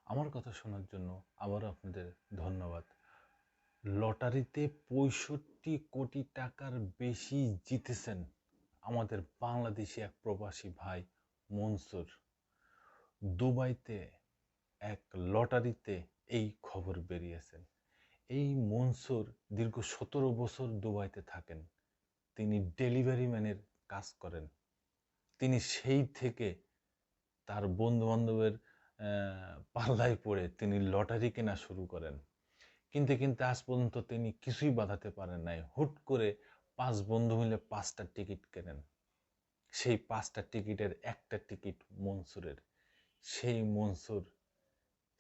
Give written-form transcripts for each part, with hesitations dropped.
আমার কথা শোনার জন্য আবারও আপনাদের ধন্যবাদ। লটারিতে ৬৫ কোটি টাকার বেশি জিতেছেন আমাদের বাংলাদেশি এক প্রবাসী ভাই মনসুর। দুবাইতে এক লটারিতে এই খবর বেরিয়েছে। এই মনসুর দীর্ঘ ১৭ বছর দুবাইতে থাকেন। তিনি ডেলিভারি ম্যানের কাজ করেন। তিনি সেই থেকে তার বন্ধু-বান্ধবের পাল্লায় পড়ে তিনি লটারি কেনা শুরু করেন। কিনতে কিনতে আজ পর্যন্ত তিনি কিছুই বাধাতে পারেন নাই। হুট করে ৫ বন্ধু মিলে ৫টা টিকিট কেনেন। সেই ৫টা টিকিটের একটা টিকিট মনসুরের। সেই মনসুর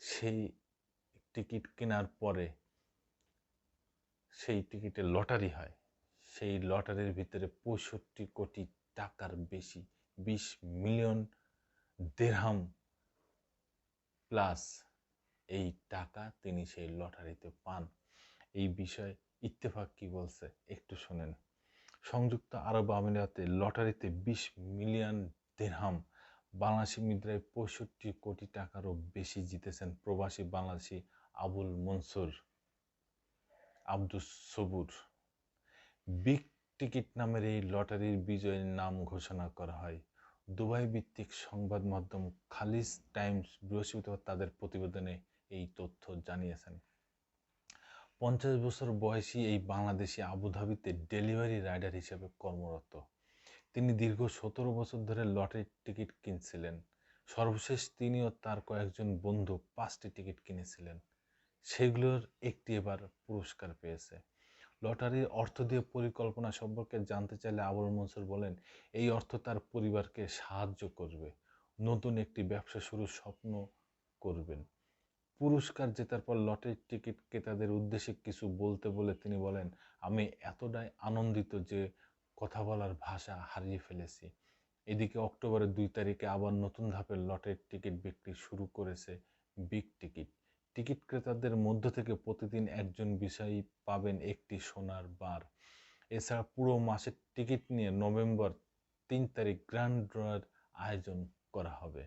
সেই টিকিট কেনার পরে সেই টিকিটে লটারি হয়। সেই লটারির ভিতরে ৬৫ কোটি টাকার বেশি ২০ মিলিয়ন দিরহাম প্লাস এই টাকা তিনি সেই লটারিতে পান। এই বিষয়ে ইত্তেফাক কি বলছে একটু শুনেন। সংযুক্ত আরব আমিরাতে লটারিতে ২০ মিলিয়ন দিরহাম বাংলাদেশি মুদ্রায় ৬৫ কোটি টাকারও বেশি জিতেছেন প্রবাসী বাংলাদেশি আবুল মনসুর আব্দুস সবুর। বিগ টিকিট নামের এই লটারির বিজয়ীর নাম ঘোষণা করা হয়। দুবাই ভিত্তিক সংবাদ মাধ্যম খালিজ টাইমস বৃহস্পতিবার তাদের প্রতিবেদনে এই তথ্য জানিয়েছেন। ৫০ বছর বয়সী এই বাংলাদেশি আবুধাবিতে ডেলিভারি রাইডার হিসেবে কর্মরত। তিনি দীর্ঘ ১৭ বছর ধরে লটারির টিকিট কিনছিলেন। সর্বশেষ তিনি ও তার কয়েকজন বন্ধু ৫টি টিকিট কিনেছিলেন। সেগুলোর একটি এবার পুরস্কার পেয়েছে। লটারির অর্থ দিয়ে পরিকল্পনা সম্পর্কে জানতে চাইলে আবুল মনসুর বলেন, এই অর্থ তার পরিবারকে সাহায্য করবে, নতুন একটি ব্যবসা শুরুর স্বপ্ন করবেন। পুরস্কার জেতার পর লটারির টিকিট ক্রেতাদের উদ্দেশ্যে কিছু বলতে বলে তিনি বলেন, আমি এতটাই আনন্দিত যে কথা বলার ভাষা হারিয়ে ফেলেছি। এদিকে অক্টোবরের ২ তারিখে আবার নতুন ধাপের লটারির টিকিট বিক্রি শুরু করেছে বিগ টিকিট। টিকিট ক্রেতাদের মধ্য থেকে প্রতিদিন একজন বিষয়ী পাবেন একটি সোনার বার। এছাড়া পুরো মাসের টিকিট নিয়ে নভেম্বর ৩ তারিখ গ্র্যান্ড ড্রয়ের আয়োজন করা হবে।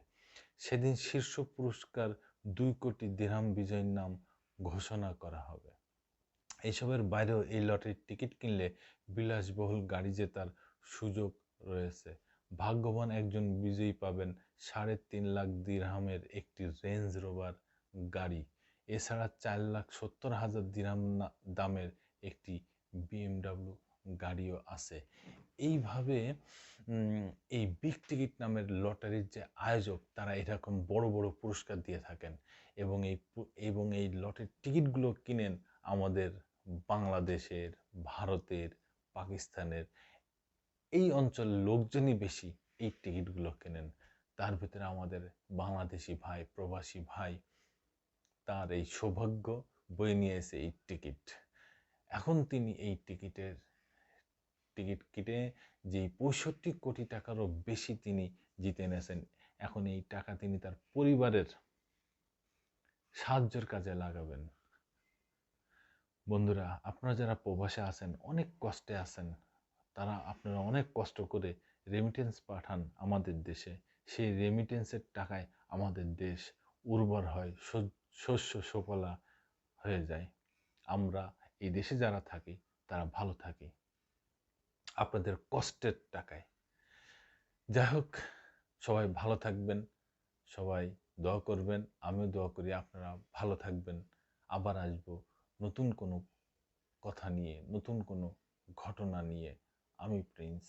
সেদিন শীর্ষ পুরস্কার ২ কোটি দিরহাম বিজয়ীর নাম ঘোষণা করা হবে। এইসবের বাইরেও এই লটারির টিকিট কিনলে বিলাসবহুল গাড়ি জেতার সুযোগ রয়েছে। ভাগ্যবান একজন বিজয়ী পাবেন ৩.৫ লাখ দিরহামের একটি রেঞ্জ রোভার গাড়ি। এছাড়া ৪,৭০,০০০ দিরহাম দামের একটি BMW গাড়িও আছে। এইভাবে এই বিগ টিকিট নামের লটারির যে আয়োজক তারা এরকম বড় বড় পুরস্কার দিয়ে থাকেন এবং এই লটারির টিকিটগুলো কিনেন আমাদের বাংলাদেশের, ভারতের, পাকিস্তানের এই অঞ্চলের লোকজনই বেশি এই টিকিটগুলো কেনেন। তার ভিতরে আমাদের বাংলাদেশি ভাই, প্রবাসী ভাই, তার এই সৌভাগ্য বয়ে নিয়ে এসে এই টিকিট। এখন তিনি এই টিকিট কেটে যে ৬৫ কোটি টাকারও বেশি তিনি জিতে এনেছেন। এখন এই টাকা তিনি তার পরিবারের সাহায্যের কাজে লাগাবেন। বন্ধুরা, আপনারা যারা প্রবাসে আছেন, অনেক কষ্টে আছেন, আপনারা অনেক কষ্ট করে রেমিটেন্স পাঠান আমাদের দেশে। সেই রেমিটেন্সের টাকায় আমাদের দেশ উর্বর হয়, শস্য সুফলা হয়ে যায়। আমরা এই দেশে যারা থাকি তারা ভালো থাকি আপনাদের কষ্টের টাকায়। যাই হোক, সবাই ভালো থাকবেন, সবাই দোয়া করবেন, আমিও দোয়া করি আপনারা ভালো থাকবেন। আবার আসবো নতুন কোনো কথা নিয়ে, নতুন কোনো ঘটনা নিয়ে। আমি প্রিন্স।